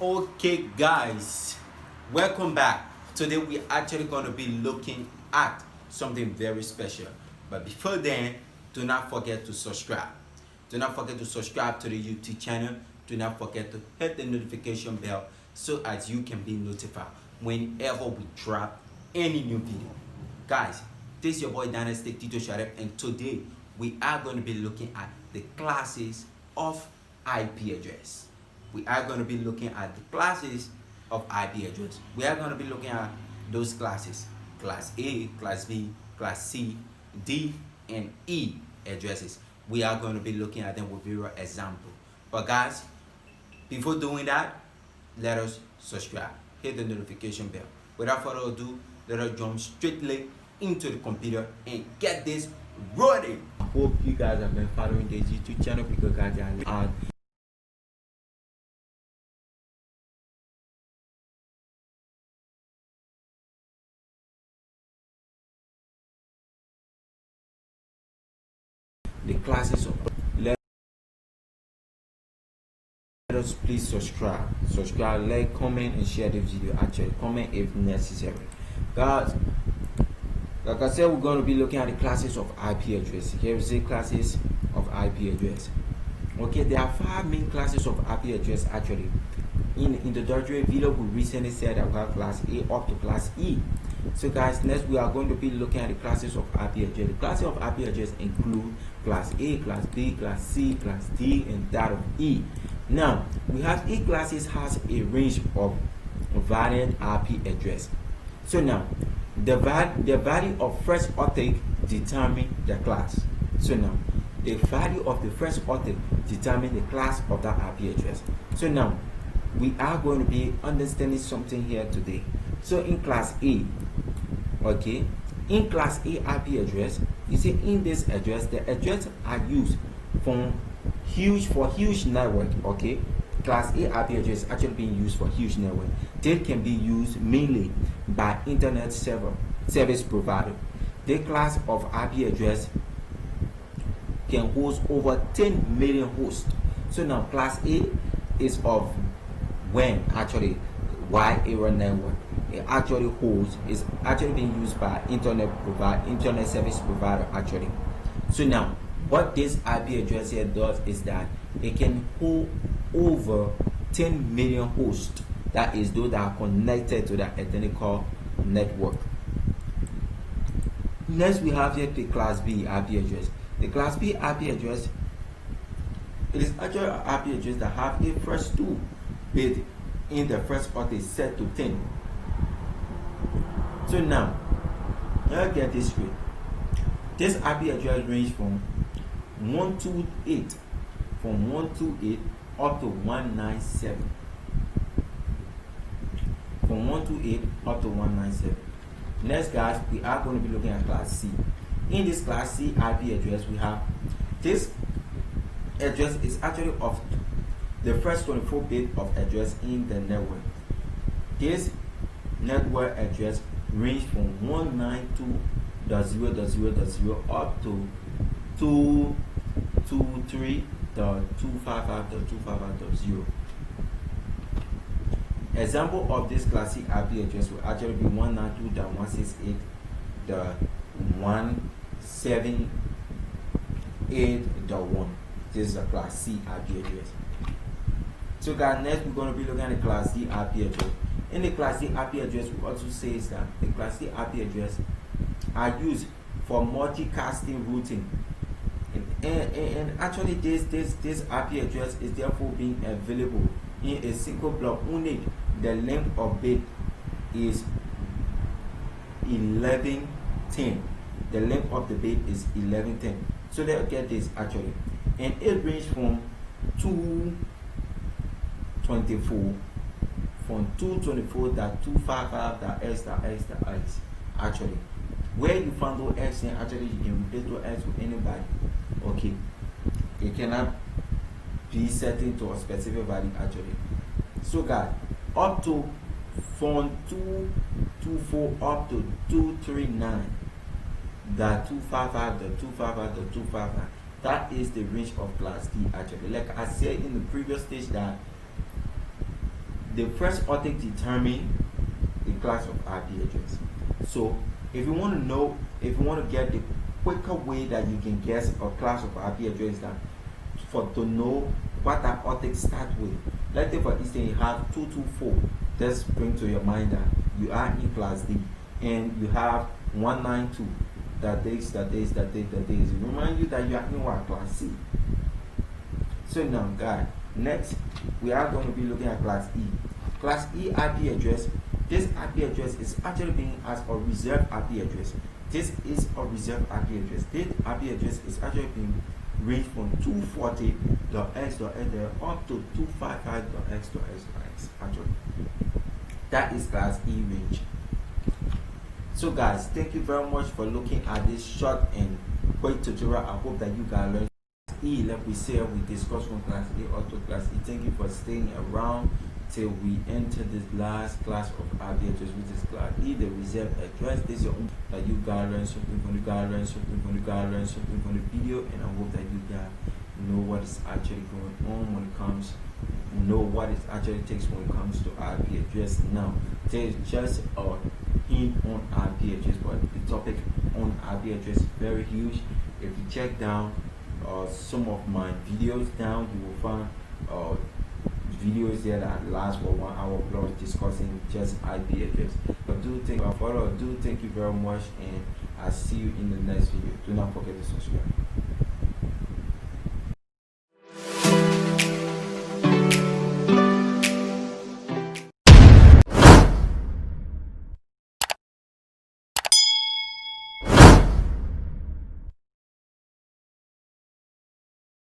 Okay guys, welcome back. Today we're actually going to be looking at something very special. But before then, do not forget to subscribe. Do not forget to subscribe to the YouTube channel. Do not forget to hit the notification bell so as you can be notified whenever we drop any new video. Guys, this is your boy Dynasty Teto Shuraleff, and today we are going to be looking at the classes of IP address. We are going to be looking at the classes of IP address. We are going to be looking at those classes: class A, class B, class C, D, and E addresses. We are going to be looking at them with real example. But guys, before doing that, let us subscribe, hit the notification bell. Without further ado, let us jump straightly into the computer and get this running. I hope you guys have been following this YouTube channel because guys are the classes of. Let us please subscribe, like, comment, and share the video. Actually, comment if necessary, guys. Like I said, we're going to be looking at the classes of IP address. Here is the classes of IP address. Okay, there are 5 main classes of IP address. Actually, in the introductory video, we recently said that we have class A up to class E. So guys, next we are going to be looking at the classes of IP address. The classes of IP address include class A, class B, class C, class D, and that of E. Now, we have E classes has a range of valid IP address. So now, the value of first octet determine the class. So now, the value of the first octet determine the class of that IP address. So now, we are going to be understanding something here today. So in class A, okay, in class A IP address, you see in this address, the address are used for huge network. Okay, class A IP address is actually being used for huge network. They can be used mainly by internet service provider. The class of IP address can host over 10 million hosts. So now class A is of when actually wide area network. It actually holds is actually being used by internet service provider actually. So now what this IP address here does is that it can hold over 10 million hosts. That is those that are connected to that identical network. Next we have here the class B IP address. The class B IP address, it is actually an IP address that have a first 2 bit in the first octet set to 10. So now, let's get this straight. This IP address range from 128 up to 197. From 128 up to 197. Next guys, we are going to be looking at class C. In this class C IP address, we have this address is actually of the first 24 bit of address in the network. This network address range from 192.0.0.0 up to 223.255.255.0. Example of this classic IP address will actually be 192.168.178.1. This is a class C IP address. So guys, next we're going to be looking at the class D IP address. In the class D IP address, we also say that the class D IP address are used for multicasting routing. And actually this IP address is therefore being available in a single block. Only the length of bit is 1110. The length of the bit is 1110. So let's get this actually. And it ranges from 224 that 255.x.x.x actually. Where you find those x, and actually you can replace those x with anybody. Okay, it cannot be setting to a specific value actually. So guys, up to from 224 up to 239, that 255. That is the range of class D actually. Like I said in the previous stage, that the first object determine the class of IP address. So if you want to know, if you want to get the quicker way that you can guess a class of IP address, that to know what that object start with. Let's say for instance you have 224. Just bring to your mind that you are in class D, and you have 192. That is. Remind you that you are in what, class C. So now, guys, next we are going to be looking at class E. Class E IP address. This IP address is actually being as a reserved IP address. This is a reserved IP address. This IP address is actually being ranged from 240.x.x up to 255.x.x. Actually, that is class E range. So guys, thank you very much for looking at this short and quick tutorial. I hope that you guys learned. E, like we said, we discussed from class A up to class E. Thank you for staying around till we enter this last class of IP address, which is class E, the reserved address. This is your own, that you guys learn something from the video, and I hope that you guys know what is actually going on when it comes, know what it actually takes when it comes to IP address. Now, there is just a hint on IP address, but the topic on IP address is very huge. If you check down some of my videos down, you will find videos there that last for 1 hour plus discussing just IP address. But do thank you very much, and I'll see you in the next video. Do not forget to subscribe.